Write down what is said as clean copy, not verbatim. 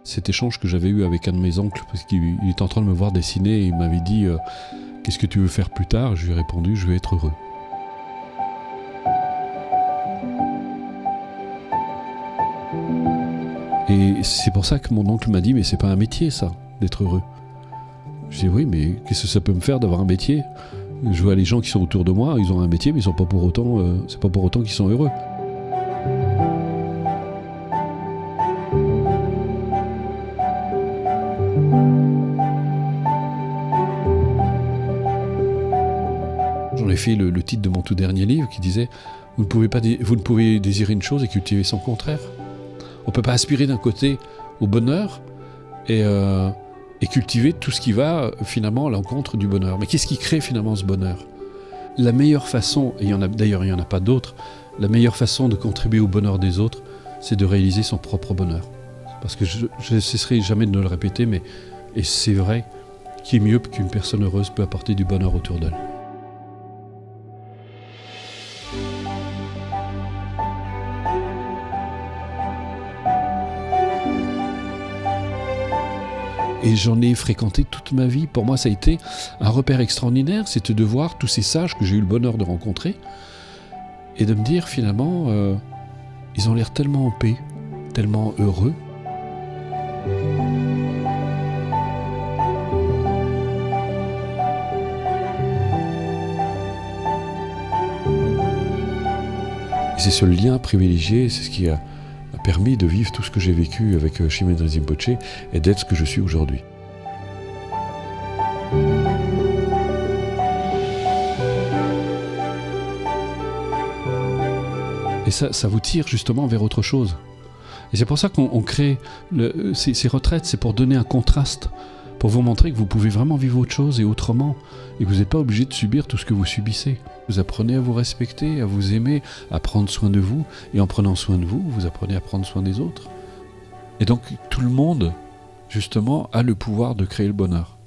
cet échange que j'avais eu avec un de mes oncles, parce qu'il était en train de me voir dessiner et il m'avait dit « Qu'est-ce que tu veux faire plus tard ?» Je lui ai répondu « Je veux être heureux ». Et c'est pour ça que mon oncle m'a dit « Mais c'est pas un métier ça, d'être heureux ». Je dis « Oui, mais qu'est-ce que ça peut me faire d'avoir un métier ? Je vois les gens qui sont autour de moi, ils ont un métier, mais ils sont pas pour autant, c'est pas pour autant qu'ils sont heureux. » J'en ai fait le titre de mon tout dernier livre qui disait « Vous ne pouvez désirer une chose et cultiver son contraire. » On ne peut pas aspirer d'un côté au bonheur et cultiver tout ce qui va finalement à l'encontre du bonheur. Mais qu'est-ce qui crée finalement ce bonheur ? La meilleure façon, et il n'y en a pas d'autre, la meilleure façon de contribuer au bonheur des autres, c'est de réaliser son propre bonheur. Parce que je ne cesserai jamais de le répéter, et c'est vrai, qui est mieux qu'une personne heureuse peut apporter du bonheur autour d'elle. Et j'en ai fréquenté toute ma vie. Pour moi, ça a été un repère extraordinaire. C'était de voir tous ces sages que j'ai eu le bonheur de rencontrer et de me dire finalement, ils ont l'air tellement en paix, tellement heureux. Et c'est ce lien privilégié, c'est ce qui a permis de vivre tout ce que j'ai vécu avec Shimon Rinpoché et d'être ce que je suis aujourd'hui. Et ça vous tire justement vers autre chose. Et c'est pour ça qu'on crée ces retraites, c'est pour donner un contraste, pour vous montrer que vous pouvez vraiment vivre autre chose et autrement, et que vous n'êtes pas obligé de subir tout ce que vous subissez. Vous apprenez à vous respecter, à vous aimer, à prendre soin de vous, et en prenant soin de vous, vous apprenez à prendre soin des autres. Et donc tout le monde, justement, a le pouvoir de créer le bonheur.